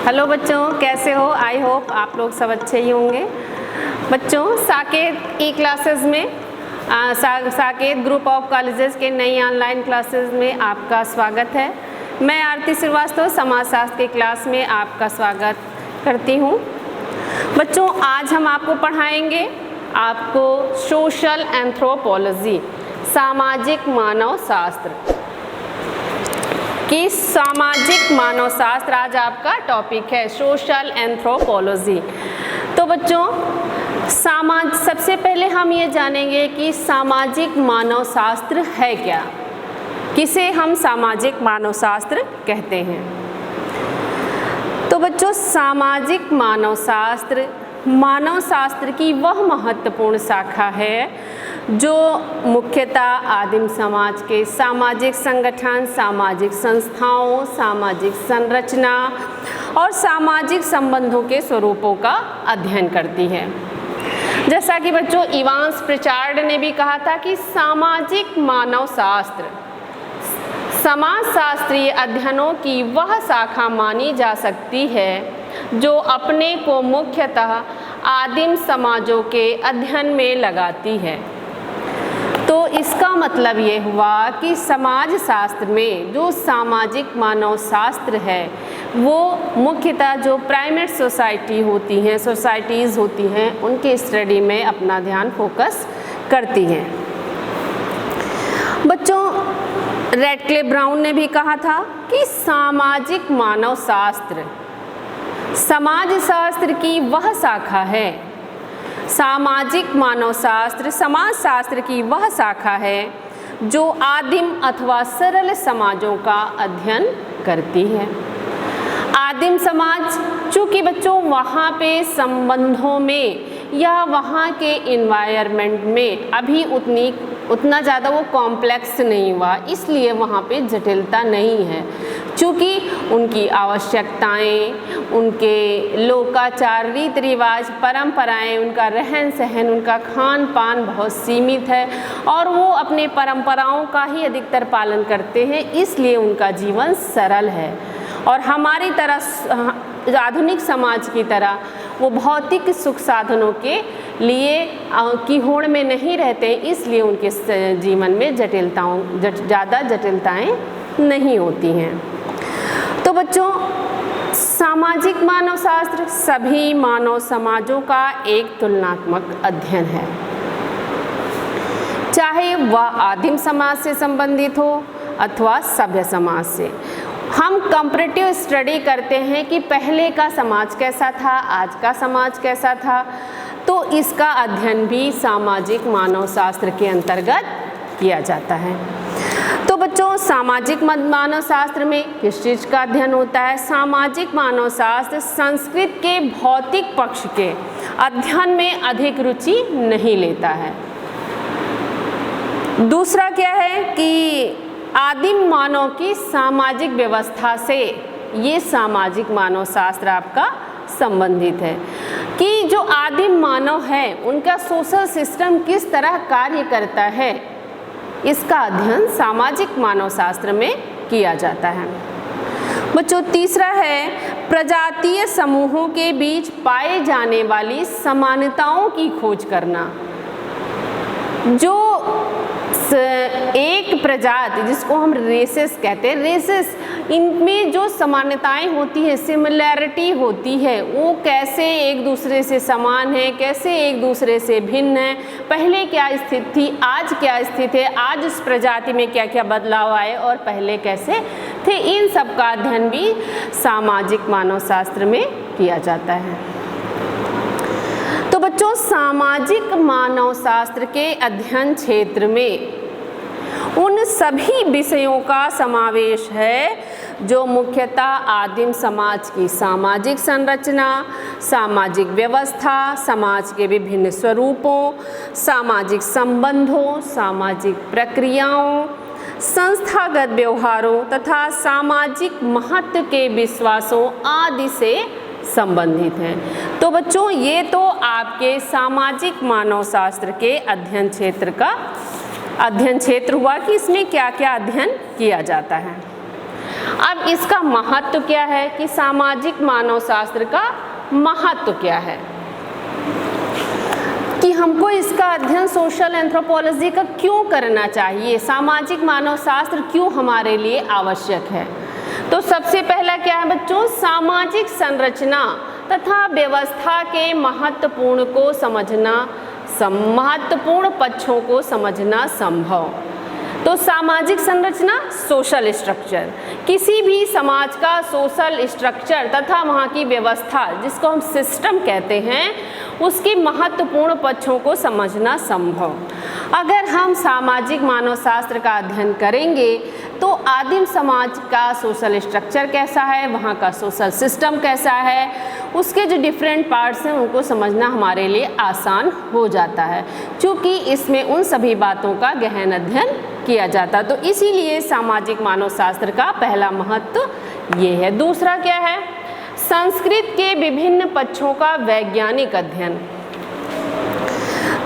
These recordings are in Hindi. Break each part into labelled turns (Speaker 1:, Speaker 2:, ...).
Speaker 1: हेलो बच्चों, कैसे हो? आई होप आप लोग सब अच्छे ही होंगे। बच्चों, साकेत ई क्लासेस में साकेत ग्रुप ऑफ कॉलेजेस के नई ऑनलाइन क्लासेस में आपका स्वागत है। मैं आरती श्रीवास्तव समाजशास्त्र की क्लास में आपका स्वागत करती हूँ। बच्चों, आज हम आपको पढ़ाएंगे सोशल एंथ्रोपोलॉजी, सामाजिक मानव शास्त्र कि सामाजिक मानव शास्त्र आज आपका टॉपिक है, सोशल एंथ्रोपोलॉजी। तो बच्चों, सबसे पहले हम ये जानेंगे कि सामाजिक मानव शास्त्र है क्या, किसे हम सामाजिक मानव शास्त्र कहते हैं। तो बच्चों, सामाजिक मानव शास्त्र की वह महत्वपूर्ण शाखा है जो मुख्यतः आदिम समाज के सामाजिक संगठन, सामाजिक संस्थाओं, सामाजिक संरचना और सामाजिक संबंधों के स्वरूपों का अध्ययन करती है। जैसा कि बच्चों इवांस प्रिचार्ड ने भी कहा था कि सामाजिक मानव शास्त्र समाजशास्त्रीय अध्ययनों की वह शाखा मानी जा सकती है जो अपने को मुख्यतः आदिम समाजों के अध्ययन में लगाती है। तो इसका मतलब ये हुआ कि समाज शास्त्र में जो सामाजिक मानव शास्त्र है वो मुख्यतः जो प्राइमेट सोसाइटीज़ होती हैं उनके स्टडी में अपना ध्यान फोकस करती हैं। बच्चों, रैडक्लिफ ब्राउन ने भी कहा था कि सामाजिक मानव शास्त्र समाज शास्त्र की वह शाखा है, सामाजिक मानव शास्त्र समाज शास्त्र की वह शाखा है जो आदिम अथवा सरल समाजों का अध्ययन करती है। आदिम समाज, चूँकि बच्चों वहाँ पे संबंधों में या वहाँ के इन्वायरमेंट में अभी उतना ज़्यादा वो कॉम्प्लेक्स नहीं हुआ, इसलिए वहाँ पे जटिलता नहीं है। चूँकि उनकी आवश्यकताएं, उनके लोकाचार, रीति रिवाज, परंपराएं, उनका रहन सहन, उनका खान पान बहुत सीमित है और वो अपने परंपराओं का ही अधिकतर पालन करते हैं, इसलिए उनका जीवन सरल है। और हमारी तरह आधुनिक समाज की तरह वो भौतिक सुख साधनों के लिए की होड़ में नहीं रहते, इसलिए उनके जीवन में ज़्यादा जटिलताएं नहीं होती हैं। तो बच्चों, सामाजिक मानव शास्त्र सभी मानव समाजों का एक तुलनात्मक अध्ययन है, चाहे वह आदिम समाज से संबंधित हो अथवा सभ्य समाज से। हम कंपैरेटिव स्टडी करते हैं कि पहले का समाज कैसा था, आज का समाज कैसा था, तो इसका अध्ययन भी सामाजिक मानव शास्त्र के अंतर्गत किया जाता है। तो बच्चों, सामाजिक मानव शास्त्र में किस चीज़ का अध्ययन होता है? सामाजिक मानव शास्त्र संस्कृति के भौतिक पक्ष के अध्ययन में अधिक रुचि नहीं लेता है। दूसरा क्या है कि आदिम मानव की सामाजिक व्यवस्था से ये सामाजिक मानव शास्त्र आपका संबंधित है कि जो आदिम मानव है उनका सोशल सिस्टम किस तरह कार्य करता है, इसका अध्ययन सामाजिक मानव शास्त्र में किया जाता है। बच्चों, तीसरा है प्रजातीय समूहों के बीच पाए जाने वाली समानताओं की खोज करना। जो एक प्रजाति जिसको हम रेसेस कहते हैं, रेसेस, इनमें जो समानताएं होती है, सिमिलैरिटी होती है, वो कैसे एक दूसरे से समान है, कैसे एक दूसरे से भिन्न है, पहले क्या स्थिति थी, आज क्या स्थिति है, आज इस प्रजाति में क्या क्या बदलाव आए और पहले कैसे थे, इन सब का अध्ययन भी सामाजिक मानव शास्त्र में किया जाता है। तो बच्चों, सामाजिक मानव शास्त्र के अध्ययन क्षेत्र में उन सभी विषयों का समावेश है जो मुख्यतः आदिम समाज की सामाजिक संरचना, सामाजिक व्यवस्था, समाज के विभिन्न स्वरूपों, सामाजिक संबंधों, सामाजिक प्रक्रियाओं, संस्थागत व्यवहारों तथा सामाजिक महत्व के विश्वासों आदि से संबंधित हैं। तो बच्चों, ये तो आपके सामाजिक मानव शास्त्र के अध्ययन क्षेत्र हुआ कि इसमें क्या क्या अध्ययन किया जाता है। अब इसका महत्व क्या है कि सामाजिक मानव शास्त्र का महत्व क्या है, कि हमको इसका अध्ययन सोशल एंथ्रोपोलॉजी का क्यों करना चाहिए, सामाजिक मानव शास्त्र क्यों हमारे लिए आवश्यक है। तो सबसे पहला क्या है बच्चों, सामाजिक संरचना तथा व्यवस्था के महत्वपूर्ण पक्षों को समझना संभव। तो सामाजिक संरचना, सोशल स्ट्रक्चर, किसी भी समाज का सोशल स्ट्रक्चर तथा वहाँ की व्यवस्था जिसको हम सिस्टम कहते हैं, उसके महत्वपूर्ण पक्षों को समझना संभव। अगर हम सामाजिक मानव शास्त्र का अध्ययन करेंगे तो आदिम समाज का सोशल स्ट्रक्चर कैसा है, वहाँ का सोशल सिस्टम कैसा है, उसके जो डिफरेंट पार्ट्स हैं उनको समझना हमारे लिए आसान हो जाता है, क्योंकि इसमें उन सभी बातों का गहन अध्ययन किया जाता है। तो इसीलिए सामाजिक मानव शास्त्र का पहला महत्व ये है। दूसरा क्या है, संस्कृत के विभिन्न पक्षों का वैज्ञानिक अध्ययन।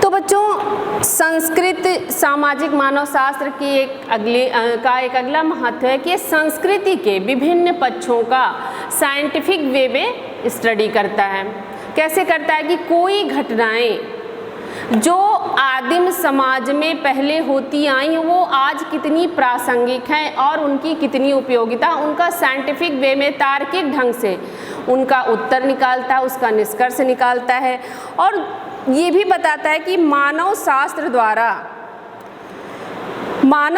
Speaker 1: तो बच्चों संस्कृत सामाजिक मानव शास्त्र की एक अगला महत्व है कि संस्कृति के विभिन्न पक्षों का साइंटिफिक वे में स्टडी करता है। कैसे करता है कि कोई घटनाएं जो आदिम समाज में पहले होती आई वो आज कितनी प्रासंगिक हैं और उनकी कितनी उपयोगिता, उनका साइंटिफिक वे में तार्किक ढंग से उनका उत्तर निकालता है, उसका निष्कर्ष निकालता है। और ये भी बताता है कि मानव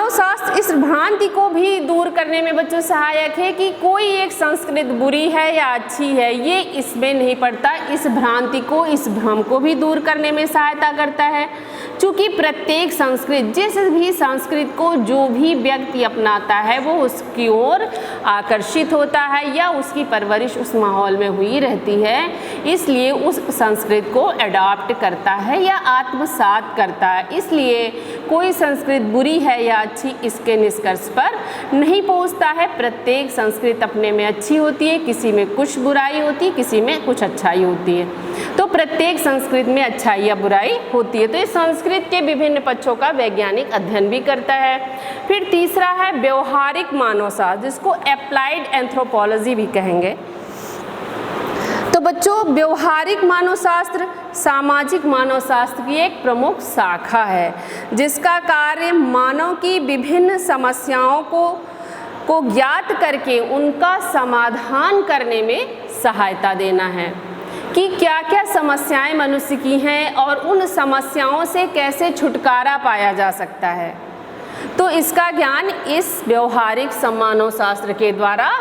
Speaker 1: शास्त्र इस भ्रांति को भी दूर करने में बच्चों सहायक है कि कोई एक संस्कृत बुरी है या अच्छी है, ये इसमें नहीं पड़ता। इस भ्रांति को, इस भ्रम को भी दूर करने में सहायता करता है, क्योंकि प्रत्येक संस्कृत, जिस भी संस्कृत को जो भी व्यक्ति अपनाता है वो उसकी ओर आकर्षित होता है या उसकी परवरिश उस माहौल में हुई रहती है, इसलिए उस संस्कृत को अडॉप्ट करता है या आत्मसात करता है। इसलिए कोई संस्कृत बुरी है या अच्छी इसके निष्कर्ष पर नहीं पहुंचता है। प्रत्येक संस्कृत अपने में अच्छी होती है, किसी में कुछ बुराई होती है, किसी में कुछ अच्छाई होती है। तो प्रत्येक संस्कृत में अच्छाई या बुराई होती है। तो इस संस्कृत के विभिन्न पक्षों का वैज्ञानिक अध्ययन भी करता है। फिर तीसरा है व्यवहारिक मानवशास्त्र, जिसको एप्लाइड एंथ्रोपोलॉजी भी कहेंगे। तो बच्चों व्यवहारिक मानवशास्त्र सामाजिक मानवशास्त्र की एक प्रमुख शाखा है, जिसका कार्य मानव की विभिन्न समस्याओं को ज्ञात करके उनका समाधान करने में सहायता देना है कि क्या क्या समस्याएं मनुष्य की हैं और उन समस्याओं से कैसे छुटकारा पाया जा सकता है। तो इसका ज्ञान इस व्यवहारिक मानवशास्त्र के द्वारा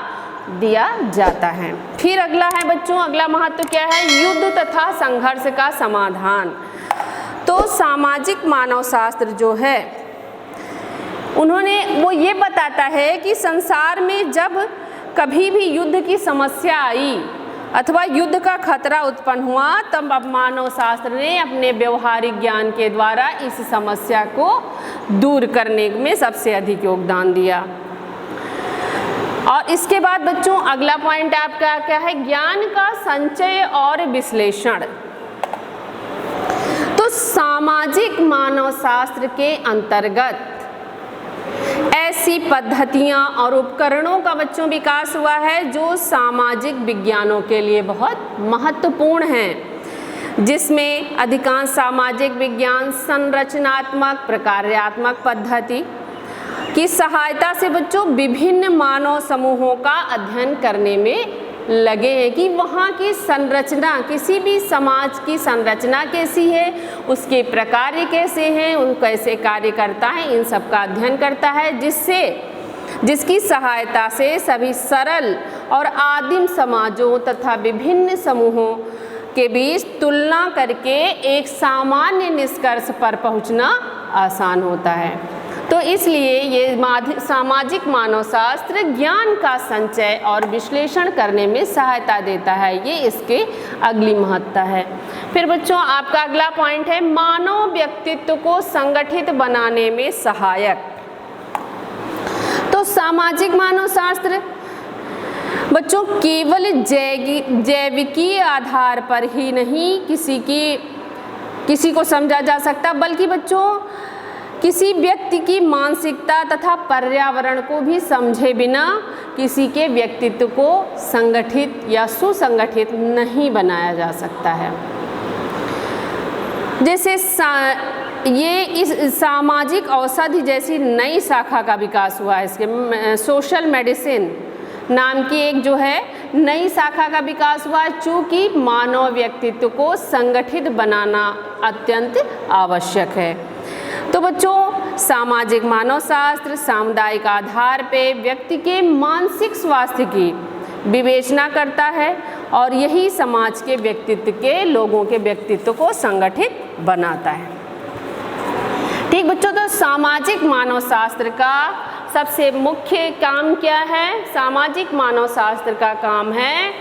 Speaker 1: दिया जाता है। फिर अगला है बच्चों, अगला महत्व क्या है, युद्ध तथा संघर्ष का समाधान। तो सामाजिक मानवशास्त्र जो है वो ये बताता है कि संसार में जब कभी भी युद्ध की समस्या आई अथवा युद्ध का खतरा उत्पन्न हुआ, तब मानवशास्त्र ने अपने व्यवहारिक ज्ञान के द्वारा इस समस्या को दूर करने में सबसे अधिक योगदान दिया। और इसके बाद बच्चों अगला पॉइंट आपका क्या है, ज्ञान का संचय और विश्लेषण। तो सामाजिक मानवशास्त्र के अंतर्गत ऐसी पद्धतियां और उपकरणों का बच्चों विकास हुआ है जो सामाजिक विज्ञानों के लिए बहुत महत्वपूर्ण हैं, जिसमें अधिकांश सामाजिक विज्ञान संरचनात्मक प्रकार्यात्मक पद्धति की सहायता से बच्चों विभिन्न मानव समूहों का अध्ययन करने में लगे हैं कि वहाँ की संरचना, किसी भी समाज की संरचना कैसी है, उसके प्रकार कैसे हैं, वो कैसे कार्य करता है, इन सब का अध्ययन करता है, जिसकी सहायता से सभी सरल और आदिम समाजों तथा विभिन्न समूहों के बीच तुलना करके एक सामान्य निष्कर्ष पर पहुँचना आसान होता है। तो इसलिए ये सामाजिक मानवशास्त्र ज्ञान का संचय और विश्लेषण करने में सहायता देता है, ये इसके अगली महत्ता है। फिर बच्चों आपका अगला पॉइंट है मानव व्यक्तित्व को संगठित बनाने में सहायक। तो सामाजिक मानवशास्त्र बच्चों केवल जैविकी आधार पर ही नहीं किसी को समझा जा सकता, बल्कि बच्चों किसी व्यक्ति की मानसिकता तथा पर्यावरण को भी समझे बिना किसी के व्यक्तित्व को संगठित या सुसंगठित नहीं बनाया जा सकता है। जैसे ये इस सामाजिक औषधि जैसी नई शाखा का विकास हुआ है, इसके सोशल मेडिसिन नाम की एक जो है नई शाखा का विकास हुआ है, चूँकि मानव व्यक्तित्व को संगठित बनाना अत्यंत आवश्यक है। तो बच्चों, सामाजिक मानवशास्त्र सामुदायिक आधार पे व्यक्ति के मानसिक स्वास्थ्य की विवेचना करता है और यही समाज के व्यक्तित्व के लोगों के व्यक्तित्व को संगठित बनाता है। ठीक बच्चों, तो सामाजिक मानवशास्त्र का सबसे मुख्य काम क्या है? सामाजिक मानवशास्त्र का काम है,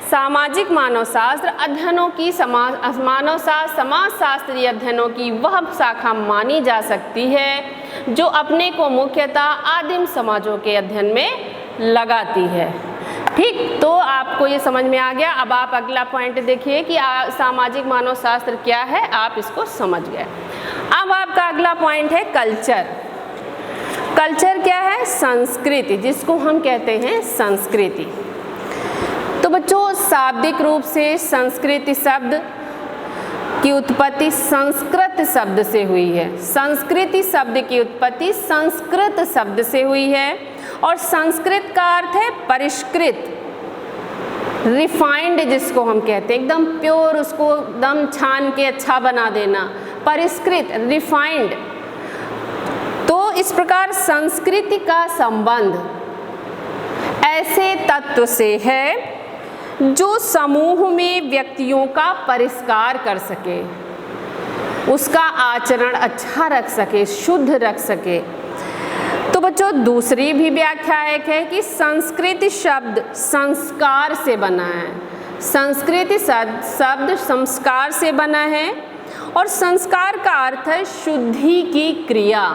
Speaker 1: सामाजिक मानवशास्त्र अध्ययनों की मानवशास्त्र समाजशास्त्रीय अध्ययनों की वह शाखा मानी जा सकती है जो अपने को मुख्यतः आदिम समाजों के अध्ययन में लगाती है। ठीक, तो आपको ये समझ में आ गया। अब आप अगला पॉइंट देखिए कि सामाजिक मानवशास्त्र क्या है, आप इसको समझ गए। अब आपका अगला पॉइंट है कल्चर। कल्चर क्या है? संस्कृति, जिसको हम कहते हैं संस्कृति। तो बच्चों, शाब्दिक रूप से संस्कृति शब्द की उत्पत्ति संस्कृत शब्द से हुई है। संस्कृति शब्द की उत्पत्ति संस्कृत शब्द से हुई है और संस्कृत का अर्थ है परिष्कृत, रिफाइंड, जिसको हम कहते हैं एकदम प्योर, उसको एकदम छान के अच्छा बना देना, परिष्कृत, रिफाइंड। तो इस प्रकार संस्कृति का संबंध ऐसे तत्व से है जो समूह में व्यक्तियों का परिष्कार कर सके, उसका आचरण अच्छा रख सके, शुद्ध रख सके। तो बच्चों, दूसरी भी व्याख्या एक है कि संस्कृति शब्द संस्कार से बना है। संस्कृति शब्द संस्कार से बना है और संस्कार का अर्थ है शुद्धि की क्रिया।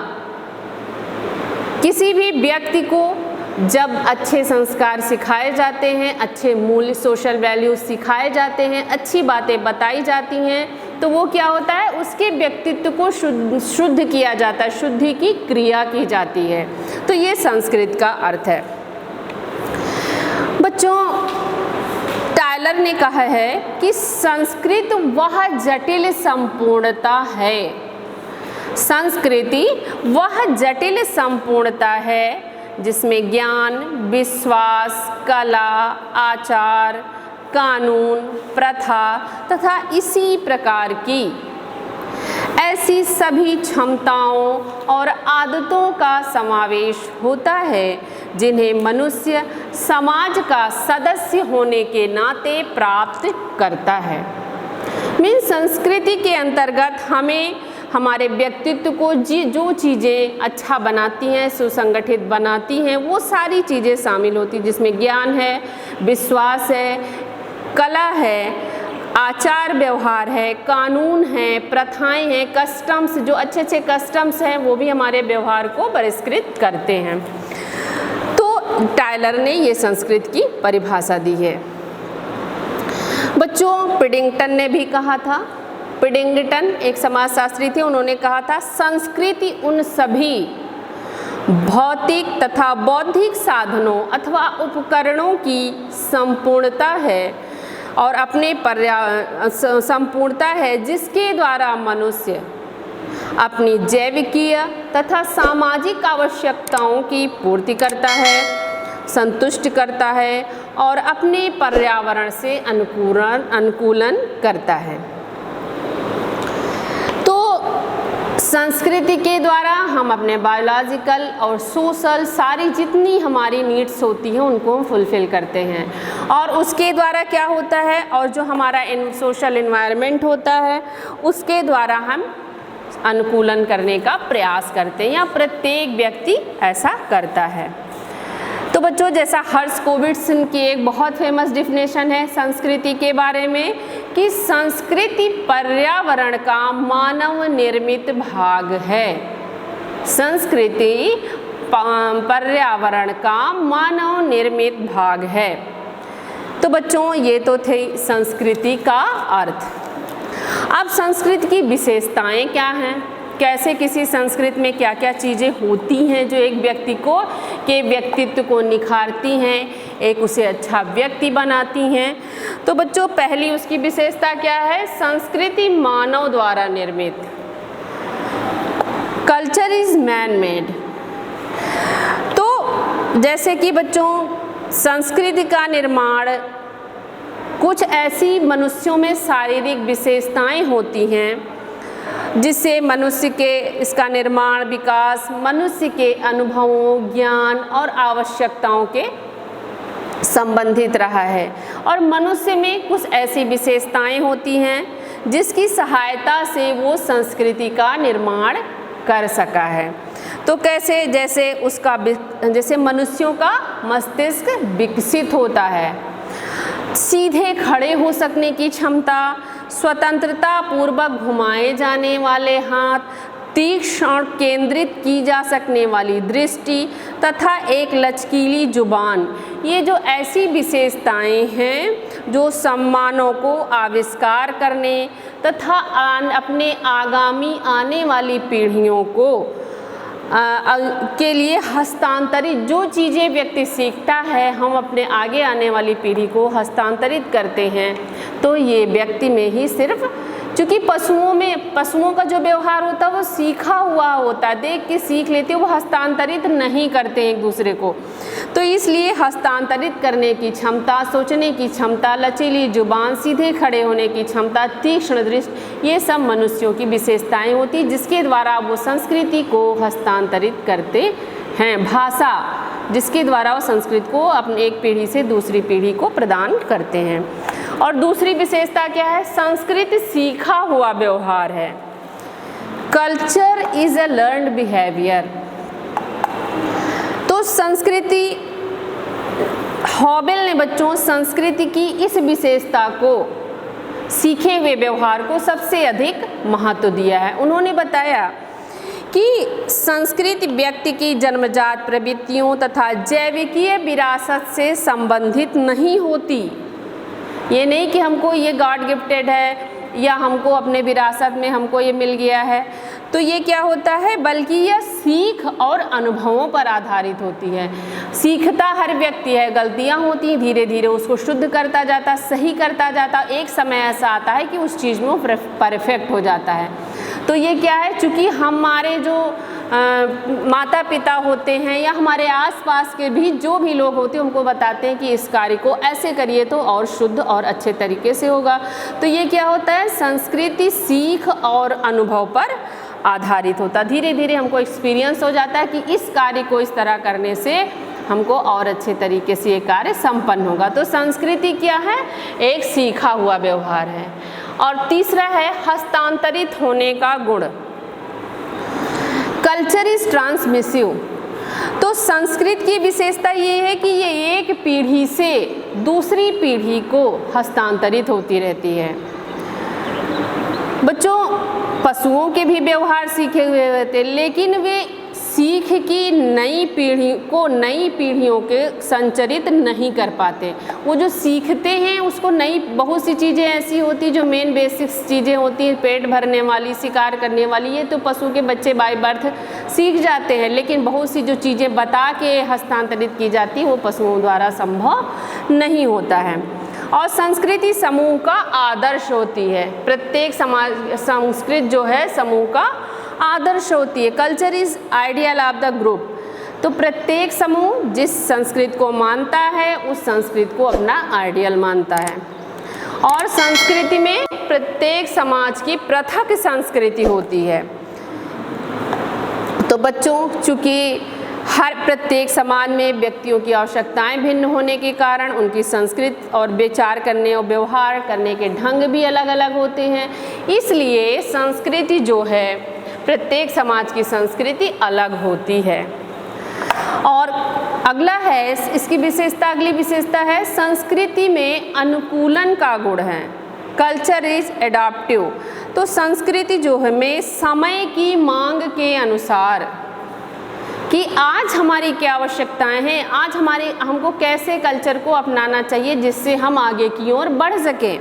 Speaker 1: किसी भी व्यक्ति को जब अच्छे संस्कार सिखाए जाते हैं, अच्छे मूल्य सोशल वैल्यूज सिखाए जाते हैं, अच्छी बातें बताई जाती हैं, तो वो क्या होता है, उसके व्यक्तित्व को शुद्ध किया जाता है, शुद्धि की क्रिया की जाती है। तो ये संस्कृत का अर्थ है। बच्चों, टायलर ने कहा है कि संस्कृत वह जटिल संपूर्णता है, संस्कृति वह जटिल संपूर्णता है जिसमें ज्ञान, विश्वास, कला, आचार, कानून, प्रथा तथा इसी प्रकार की ऐसी सभी क्षमताओं और आदतों का समावेश होता है जिन्हें मनुष्य समाज का सदस्य होने के नाते प्राप्त करता है। संस्कृति के अंतर्गत हमें हमारे व्यक्तित्व को जो चीज़ें अच्छा बनाती हैं, सुसंगठित बनाती हैं, वो सारी चीज़ें शामिल होती हैं, जिसमें ज्ञान है, विश्वास है, कला है, आचार व्यवहार है, कानून है, प्रथाएं हैं, कस्टम्स, जो अच्छे अच्छे कस्टम्स हैं वो भी हमारे व्यवहार को परिष्कृत करते हैं। तो टायलर ने ये संस्कृत की परिभाषा दी है। बच्चों, पिडिंगटन ने भी कहा था, पिडिंगटन एक समाजशास्त्री थे, उन्होंने कहा था संस्कृति उन सभी भौतिक तथा बौद्धिक साधनों अथवा उपकरणों की संपूर्णता है और अपने संपूर्णता है जिसके द्वारा मनुष्य अपनी जैविकीय तथा सामाजिक आवश्यकताओं की पूर्ति करता है, संतुष्ट करता है और अपने पर्यावरण से अनुकूलन करता है। संस्कृति के द्वारा हम अपने बायोलॉजिकल और सोशल सारी जितनी हमारी नीड्स होती हैं उनको हम फुलफ़िल करते हैं और उसके द्वारा क्या होता है, और जो हमारा सोशल एनवायरनमेंट होता है उसके द्वारा हम अनुकूलन करने का प्रयास करते हैं या प्रत्येक व्यक्ति ऐसा करता है। तो बच्चों, जैसा हर्ष कोविट्सन की एक बहुत फेमस डेफिनेशन है संस्कृति के बारे में कि संस्कृति पर्यावरण का मानव निर्मित भाग है। संस्कृति पर्यावरण का मानव निर्मित भाग है। तो बच्चों, ये तो थे संस्कृति का अर्थ। अब संस्कृति की विशेषताएं क्या हैं, कैसे किसी संस्कृति में क्या क्या चीज़ें होती हैं जो एक व्यक्ति को के व्यक्तित्व को निखारती हैं, एक उसे अच्छा व्यक्ति बनाती हैं। तो बच्चों पहली उसकी विशेषता क्या है? संस्कृति मानव द्वारा निर्मित। Culture is man made. तो जैसे कि बच्चों संस्कृति का निर्माण कुछ ऐसी मनुष्यों में शारीरिक विशेषताएं होती हैं जिससे मनुष्य के इसका निर्माण विकास मनुष्य के अनुभवों, ज्ञान और आवश्यकताओं के संबंधित रहा है। और मनुष्य में कुछ ऐसी विशेषताएं होती हैं जिसकी सहायता से वो संस्कृति का निर्माण कर सका है। तो कैसे? जैसे मनुष्यों का मस्तिष्क विकसित होता है, सीधे खड़े हो सकने की क्षमता, स्वतंत्रता पूर्वक घुमाए जाने वाले हाथ, तीक्ष्ण केंद्रित की जा सकने वाली दृष्टि तथा एक लचकीली जुबान, ये जो ऐसी विशेषताएं हैं जो सम्मानों को आविष्कार करने तथा अपने आगामी आने वाली पीढ़ियों को के लिए हस्तांतरित, जो चीज़ें व्यक्ति सीखता है हम अपने आगे आने वाली पीढ़ी को हस्तांतरित करते हैं। तो ये व्यक्ति में ही सिर्फ, चूँकि पशुओं का जो व्यवहार होता है वो सीखा हुआ होता है, देख के सीख लेते हैं, वो हस्तांतरित नहीं करते एक दूसरे को। तो इसलिए हस्तांतरित करने की क्षमता, सोचने की क्षमता, लचीली जुबान, सीधे खड़े होने की क्षमता, तीक्ष्ण दृष्टि, ये सब मनुष्यों की विशेषताएं होती हैं जिसके द्वारा वो संस्कृति को हस्तांतरित करते हैं। भाषा, जिसके द्वारा वो संस्कृति को अपनी एक पीढ़ी से दूसरी पीढ़ी को प्रदान करते हैं। और दूसरी विशेषता क्या है? संस्कृति सीखा हुआ व्यवहार है। Culture is a learned behaviour. तो संस्कृति, हॉबेल ने बच्चों संस्कृति की इस विशेषता को, सीखे हुए व्यवहार को सबसे अधिक महत्व दिया है। उन्होंने बताया कि संस्कृति व्यक्ति की जन्मजात प्रवृत्तियों तथा जैविकीय विरासत से संबंधित नहीं होती। ये नहीं कि हमको ये गॉड गिफ्टेड है या हमको अपने विरासत में हमको ये मिल गया है, तो ये क्या होता है, बल्कि यह सीख और अनुभवों पर आधारित होती है। सीखता हर व्यक्ति है, गलतियाँ होती हैं, धीरे धीरे उसको शुद्ध करता जाता, सही करता जाता, एक समय ऐसा आता है कि उस चीज़ में वो परफेक्ट हो जाता है। तो ये क्या है, चूँकि हमारे जो माता पिता होते हैं या हमारे आसपास के भी जो भी लोग होते हैं उनको बताते हैं कि इस कार्य को ऐसे करिए तो और शुद्ध और अच्छे तरीके से होगा। तो ये क्या होता है, संस्कृति सीख और अनुभव पर आधारित होता। धीरे धीरे हमको एक्सपीरियंस हो जाता है कि इस कार्य को इस तरह करने से हमको और अच्छे तरीके से ये कार्य संपन्न होगा। तो संस्कृति क्या है, एक सीखा हुआ व्यवहार है। और तीसरा है हस्तांतरित होने का गुण। Culture is transmissive. तो संस्कृत की विशेषता ये है कि ये एक पीढ़ी से दूसरी पीढ़ी को हस्तांतरित होती रहती है। बच्चों पशुओं के भी व्यवहार सीखे हुए रहते हैं, लेकिन वे सीख की नई पीढ़ी को नई पीढ़ियों के संचरित नहीं कर पाते। वो जो सीखते हैं उसको नई, बहुत सी चीज़ें ऐसी होती जो मेन बेसिक्स चीज़ें होती हैं, पेट भरने वाली, शिकार करने वाली, ये तो पशु के बच्चे बाय बर्थ सीख जाते हैं। लेकिन बहुत सी जो चीज़ें बता के हस्तांतरित की जाती है वो पशुओं द्वारा संभव नहीं होता है। और संस्कृति समूह का आदर्श होती है। प्रत्येक संस्कृति जो है समूह का आदर्श होती है। Culture is ideal of the group. तो प्रत्येक समूह जिस संस्कृति को मानता है उस संस्कृति को अपना आइडियल मानता है। और संस्कृति में प्रत्येक समाज की पृथक संस्कृति होती है। तो बच्चों चूँकि हर प्रत्येक समाज में व्यक्तियों की आवश्यकताएं भिन्न होने के कारण उनकी संस्कृति और विचार करने और व्यवहार करने के ढंग भी अलग अलग होते हैं। इसलिए संस्कृति जो है, प्रत्येक समाज की संस्कृति अलग होती है। और अगला है इसकी विशेषता, अगली विशेषता है संस्कृति में अनुकूलन का गुण है। Culture is adaptive. तो संस्कृति जो है में समय की मांग के अनुसार कि आज हमारी क्या आवश्यकताएं हैं, आज हमको कैसे कल्चर को अपनाना चाहिए जिससे हम आगे की ओर बढ़ सकें।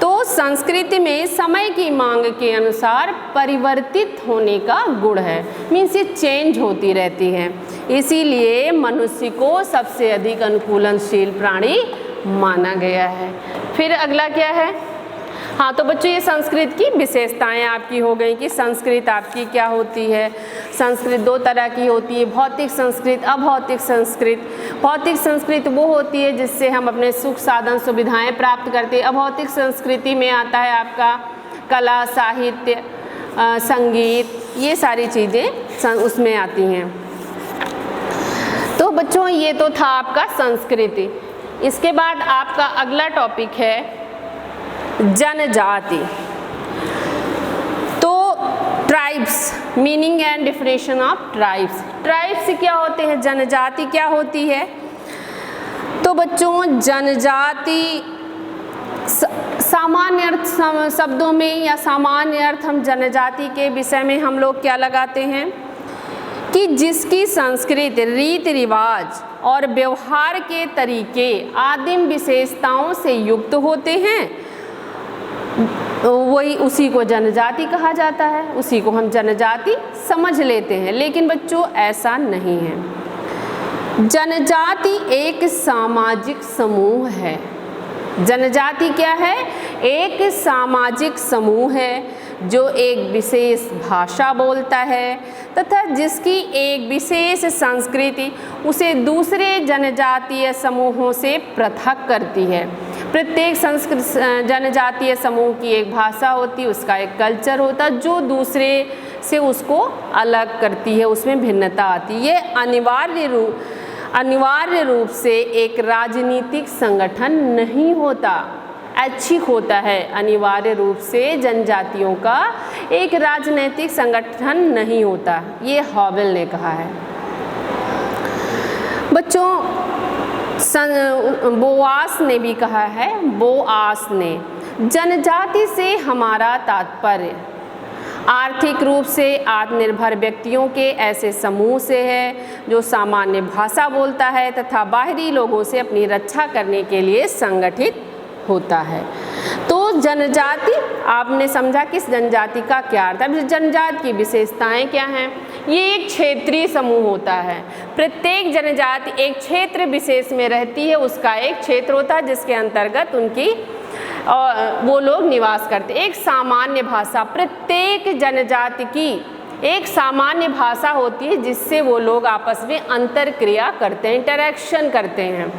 Speaker 1: तो संस्कृति में समय की मांग के अनुसार परिवर्तित होने का गुण है, मीन्स ये चेंज होती रहती है। इसीलिए मनुष्य को सबसे अधिक अनुकूलनशील प्राणी माना गया है। फिर अगला क्या है? हाँ, तो बच्चों ये संस्कृत की विशेषताएं आपकी हो गई कि संस्कृत आपकी क्या होती है। संस्कृत दो तरह की होती है, भौतिक संस्कृत, अभौतिक संस्कृत। भौतिक संस्कृत वो होती है जिससे हम अपने सुख साधन सुविधाएं प्राप्त करते हैं। अभौतिक संस्कृति में आता है आपका कला, साहित्य, संगीत, ये सारी चीज़ें उसमें आती हैं। तो बच्चों ये तो था आपका संस्कृति। इसके बाद आपका अगला टॉपिक है जनजाति। तो tribes, meaning and definition of tribes. Tribes क्या होते हैं, जनजाति क्या होती है? तो बच्चों जनजाति सामान्य अर्थ शब्दों में या सामान्य अर्थ हम जनजाति के विषय में हम लोग क्या लगाते हैं कि जिसकी संस्कृति, रीति रिवाज और व्यवहार के तरीके आदिम विशेषताओं से युक्त होते हैं, वही उसी को जनजाति कहा जाता है, उसी को हम जनजाति समझ लेते हैं। लेकिन बच्चों ऐसा नहीं है। जनजाति एक सामाजिक समूह है। जनजाति क्या है? एक सामाजिक समूह है जो एक विशेष भाषा बोलता है तथा जिसकी एक विशेष संस्कृति उसे दूसरे जनजातीय समूहों से पृथक करती है। प्रत्येक जनजातीय समूह की एक भाषा होती है, उसका एक कल्चर होता है जो दूसरे से उसको अलग करती है, उसमें भिन्नता आती है। ये अनिवार्य रूप से एक राजनीतिक संगठन नहीं होता, ऐच्छिक होता है। अनिवार्य रूप से जनजातियों का एक राजनीतिक संगठन नहीं होता, ये हॉवेल ने कहा है। बच्चों बोआस ने भी कहा है, बोआस ने, जनजाति से हमारा तात्पर्य आर्थिक रूप से आत्मनिर्भर व्यक्तियों के ऐसे समूह से है जो सामान्य भाषा बोलता है तथा बाहरी लोगों से अपनी रक्षा करने के लिए संगठित होता है। तो जनजाति आपने समझा कि इस जनजाति का क्या अर्थ है। जनजाति की विशेषताएं क्या हैं? ये एक क्षेत्रीय समूह होता है। प्रत्येक जनजाति एक क्षेत्र विशेष में रहती है, उसका एक क्षेत्र होता है जिसके अंतर्गत उनकी वो लोग निवास करते। एक सामान्य भाषा, प्रत्येक जनजाति की एक सामान्य भाषा होती है जिससे वो लोग आपस में अंतर क्रिया करते हैं, इंटरेक्शन करते हैं।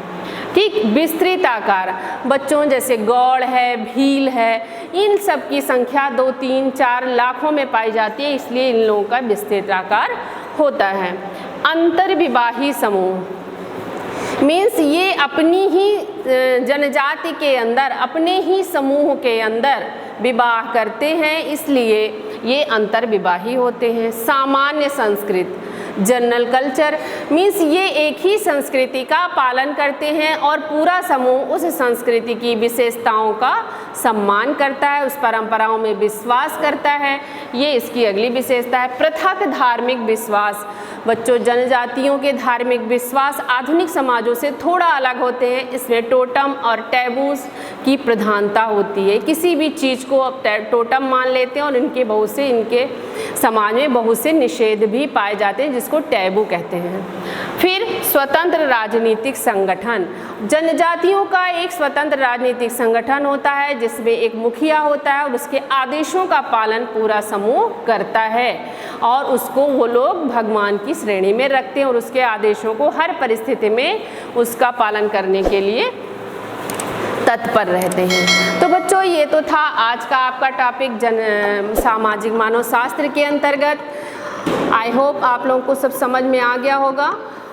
Speaker 1: ठीक, विस्तृत आकार, बच्चों जैसे गौड़ है, भील है, इन सब की संख्या 2, 3, 4 लाखों में पाई जाती है, इसलिए इन लोगों का विस्तृत आकार होता है। अंतर्विवाही समूह मीन्स ये अपनी ही जनजाति के अंदर, अपने ही समूह के अंदर विवाह करते हैं, इसलिए ये अंतर्विवाही होते हैं। सामान्य संस्कृत, जनरल कल्चर मीन्स ये एक ही संस्कृति का पालन करते हैं और पूरा समूह उस संस्कृति की विशेषताओं का सम्मान करता है, उस परंपराओं में विश्वास करता है। ये इसकी अगली विशेषता है। पृथक धार्मिक विश्वास, बच्चों जनजातियों के धार्मिक विश्वास आधुनिक समाजों से थोड़ा अलग होते हैं। इसमें टोटम और टैबूस की प्रधानता होती है। किसी भी चीज़ को अब टोटम मान लेते हैं और इनके समाज में बहुत से निषेध भी पाए जाते हैं जिसको टैबू कहते हैं। फिर स्वतंत्र राजनीतिक संगठन, जनजातियों का एक स्वतंत्र राजनीतिक संगठन होता है जिसमें एक मुखिया होता है और उसके आदेशों का पालन पूरा समूह करता है और उसको वो लोग भगवान की श्रेणी में रखते हैं और उसके आदेशों को हर परिस्थिति में उसका पालन करने के लिए तत्पर रहते हैं। तो बच्चों ये तो था आज का आपका टॉपिक सामाजिक मानव शास्त्र के अंतर्गत। आई होप आप लोगों को सब समझ में आ गया होगा।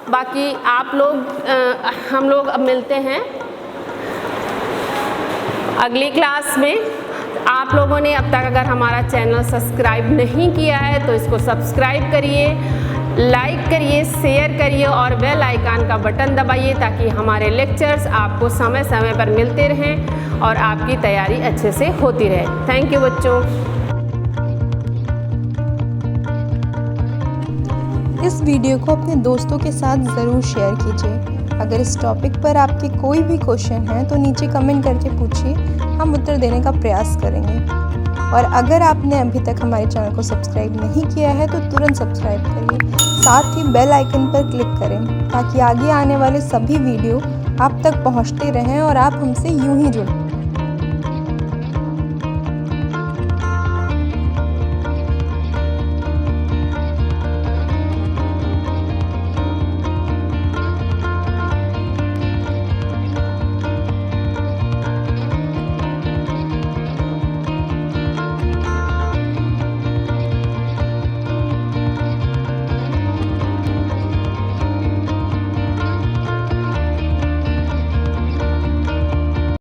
Speaker 1: बाकी आप लोग हम लोग अब मिलते हैं अगली क्लास में। आप लोगों ने अब तक अगर हमारा चैनल सब्सक्राइब नहीं किया है तो इसको सब्सक्राइब करिए, लाइक करिए, शेयर करिए और बेल आइकन का बटन दबाइए ताकि हमारे लेक्चर्स आपको समय समय पर मिलते रहें और आपकी तैयारी अच्छे से होती रहे। थैंक यू बच्चों।
Speaker 2: इस वीडियो को अपने दोस्तों के साथ ज़रूर शेयर कीजिए। अगर इस टॉपिक पर आपके कोई भी क्वेश्चन है तो नीचे कमेंट करके पूछिए, हम उत्तर देने का प्रयास करेंगे। और अगर आपने अभी तक हमारे चैनल को सब्सक्राइब नहीं किया है तो तुरंत सब्सक्राइब करिए, साथ ही बेल आइकन पर क्लिक करें ताकि आगे आने वाले सभी वीडियो आप तक पहुंचते रहें और आप हमसे यूं ही जुड़ें।